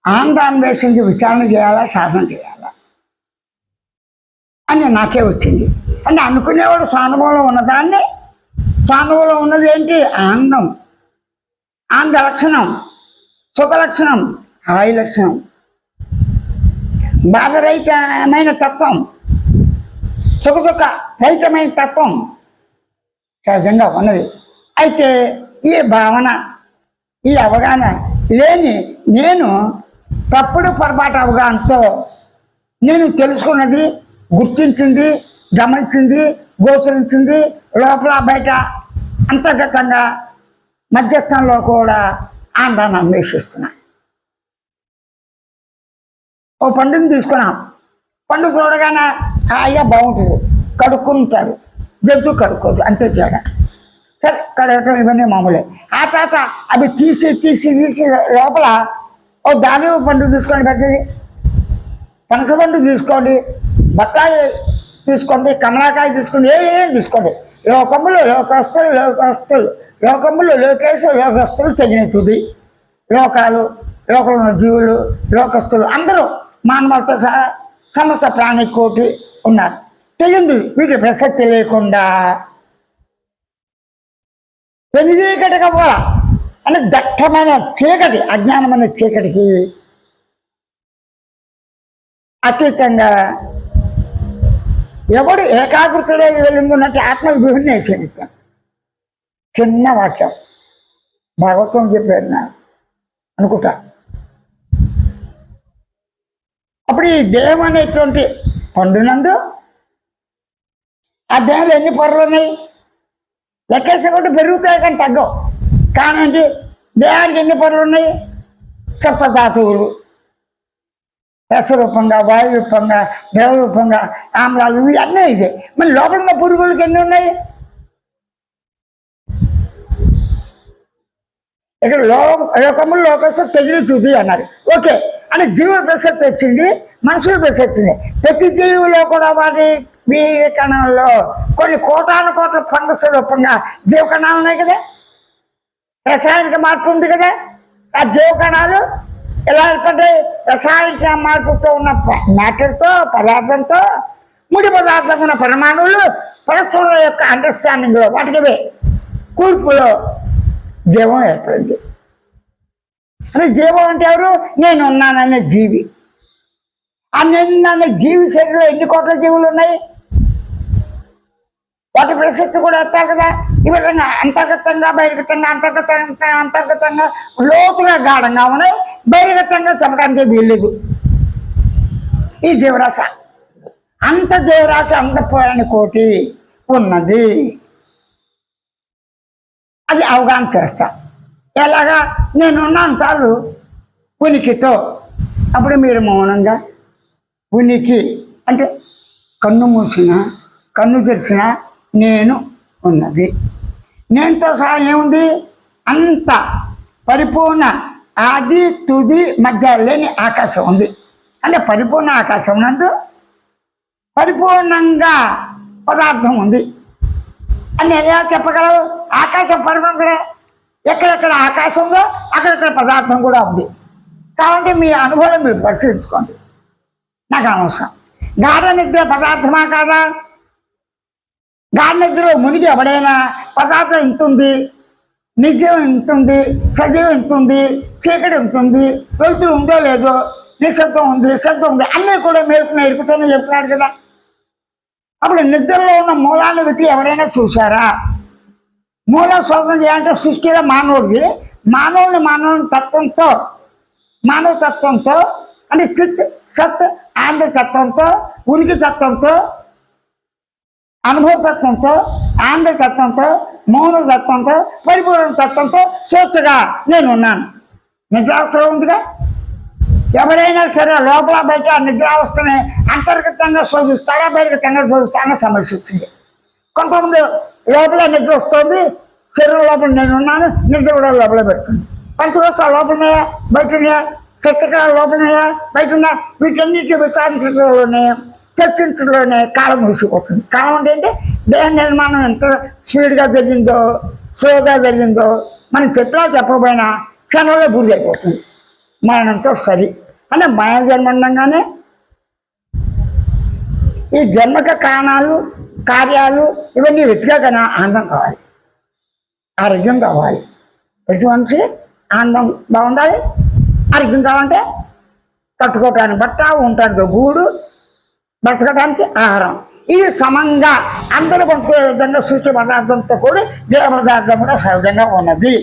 ఆంధ్రాన్వేషించి విచారణ చేయాలా, శాసనం చేయాలా అని నాకే వచ్చింది. అంటే అనుకునేవాడు స్వానుభవంలో ఉన్నదాన్ని, స్వానుభవంలో ఉన్నది ఏంటి? ఆనందం, ఆనంద లక్షణం, సుఖ లక్షణం, హాయి లక్షణం, బాధరహితమైన తత్వం, సుఖ రహితమైన తత్వం సహజంగా ఉన్నది. అయితే ఈ భావన, ఈ అవగాహన లేని నేను తప్పుడు పొరపాటు అవగాహనతో నేను తెలుసుకున్నది, గుర్తించింది, గమనించింది, గోచరించింది లోపల బయట అంతర్గతంగా మధ్యస్థంలో కూడా ఆనందాన్ని అన్వేషిస్తున్నా. ఓ పండుని తీసుకున్నాం, పండు చూడగానే అయ్యా బాగుంటుంది, కడుక్కుంటాడు, జంతువు కడుక్కోదు, అంతే తేడా. సరే కడగటం ఇవన్నీ మామూలే. ఆ తర్వాత అవి తీసి లోపల ఓ దానిమ్మ పండు తీసుకోండి, పెద్దది పనస పండు తీసుకోండి, బత్తాయి తీసుకోండి, కమలాకాయ తీసుకోండి, ఏం తీసుకోండి. లోకములు లోకస్తులు, లోకములు లోకస్తులు తగిన తుది. లోకాలు, లోకంలో ఉన్న జీవులు, లోకస్తులు అందరూ మానవులతో సహా సమస్త ప్రాణి కోటి ఉన్నారు. తెగింది వీటి ప్రసక్తి లేకుండా వెనుదీకటగా పోలా అంటే దట్టమైన చీకటి, అజ్ఞానమైన చీకటికి అతీతంగా ఎవడు ఏకాగ్రతలో వెళ్ళిందున్నట్టు ఆత్మ విభూతిని వేసేది. చిన్న వాక్యం భాగవతం చెప్పాడు నా అనుకుంటా. అప్పుడు ఈ దేహం అనేటువంటి పండునందు ఆ దేహంలో ఎన్ని పొరలు ఉన్నాయి? లెక్కేస్తే కూడా పెరుగుతాయి కానీ తగ్గవు. కానండి దేహానికి ఎన్ని పొరలు ఉన్నాయి? సప్తధాతువులు, రసరూపంగా, వాయు రూపంగా, దేవ రూపంగా, ఆమ్లాలు, ఇవి అన్నీ ఇదే. మరి లోపల ఉన్న పురుగులకి ఎన్ని ఉన్నాయి? ఇక్కడ లోకములు లోకస్తు తెగిలి చూది అన్నారు. ఓకే అంటే జీవుల ప్రసక్తి వచ్చింది, మనుషుల ప్రసక్తి వచ్చింది. ప్రతి జీవులో కూడా వాటి వీరి కణంలో కొన్ని కోటాను కోట్ల ఫంగస్ రూపంగా జీవకణాలు ఉన్నాయి కదా, రసాయనిక మార్పు ఉంది కదా. ఆ జీవకణాలు ఎలా ఏర్పడ్డాయి? రసాయనిక మార్పుతో ఉన్న మ్యాటర్తో, పదార్థంతో, ముడి పదార్థం ఉన్న పరమాణువులు పరస్పరం యొక్క అండర్స్టాండింగ్లో వాటికి కూర్పులో జీవం ఏర్పడింది. అంటే జీవం అంటే ఎవరు? నేను ఉన్నాననే జీవి. ఆ నేను జీవి శరీరంలో ఎన్ని కోట్ల జీవులు ఉన్నాయి? వాటి ప్రసక్తి కూడా ఎత్తారు కదా. ఈ విధంగా అంతర్గతంగా బహిర్గతంగా, అంతర్గతంగా లోతుగా గాఢంగా ఉన్నాయి. బహిర్గతంగా చెప్పడానికి వీల్లేదు. ఈ జీవరాశ అంత జీవరాశ అంత పోయాని కోటి ఉన్నది. అది అవగాహన చేస్తా. ఎలాగా? నేనున్నాను చాలు ఉనికితో. అప్పుడు మీరు మౌనంగా ఉనికి అంటే కన్ను మూసినా కన్ను తెరిచినా నేను ఉన్నది. నేనుతో సహా ఏముంది? అంత పరిపూర్ణ ఆది తుది మధ్య లేని ఆకాశం ఉంది. అంటే పరిపూర్ణ ఆకాశం నందు పరిపూర్ణంగా పదార్థం ఉంది అని ఎలా చెప్పగలవు? ఆకాశం పరిపూర్ణంగా ఎక్కడెక్కడ ఆకాశంలో అక్కడెక్కడ పదార్థం కూడా ఉంది. కాబట్టి మీ అనుభవం మీరు పరిశీలించుకోండి, నాకు అనవసరం. గాఢ నిద్ర పదార్థమా కాదా? గాఢ నిద్రలో మునిగి ఎవడైనా పదార్థం ఇంతుంది, నిజం ఇంతుంది, సజీవం ఇంతుంది, చీకటి ఉంటుంది, వెలుతురు ఉందో లేదో, నిశ్శబ్దం ఉంది, శబ్దం ఉంది, అన్నీ కూడా మేలుకున్న ఇరుకుతూనే చెప్తున్నాడు కదా. అప్పుడు నిద్రలో ఉన్న మూలాన్ని వెతికి ఎవరైనా చూశారా? మూల శోధన చేయాలంటే సృష్టిలో మానవుడిది. మానవుని తత్వంతో, మానవ తత్వంతో అంటే చిత్ సత్ ఆనంద తత్వంతో, ఉనికి తత్వంతో, అనుభవ తత్వంతో, ఆనంద తత్వంతో, మౌన తత్వంతో, పరిపూర్ణ తత్వంతో స్వేచ్ఛగా నేనున్నాను. నిద్రావస్థలో ఉందిగా. ఎవరైనా సరే లోపల బయట నిద్రావస్థని అంతర్గతంగా శోధిస్తాడా, బహిర్గతంగా శోధిస్తాడని సమస్య వచ్చింది. కొంతమంది లోపల నిద్ర వస్తుంది, శరీరం లోపల నేనున్నాను, నిద్ర కూడా లోపల పెడుతుంది. పంచకోశాలు లోపలన్నాయా, బయటన్నాయా, చర్చకాలు లోపలన్నాయా, బయట ఉన్నాయా, వీటన్నిటి చర్చించడంలోనే కాలం ముగిసిపోతుంది. కాలం అంటే దేహ నిర్మాణం ఎంత స్పీడ్గా జరిగిందో, స్లోగా జరిగిందో మనం చెప్పినా చెప్పకపోయినా క్షణంలో పూర్తి అయిపోతుంది. మరణంతో సరి. అంటే మరణ జన్మ ఉండగానే ఈ జన్మక కారణాలు కార్యాలు ఇవన్నీ వెతికాకనా ఆనందం కావాలి, ఆరోగ్యం కావాలి. ప్రతి మనిషి ఆనందం బాగుండాలి, ఆరోగ్యం కావాలంటే కట్టుకోవటానికి బట్ట, ఉండటానికి గూడు, బ్రతకడానికి ఆహారం, ఇది సమంగా అందరూ పంచుకునే విధంగా సూక్ష్మ పదార్థంతో కూడి దేవ పదార్థం కూడా సహజంగా ఉన్నది.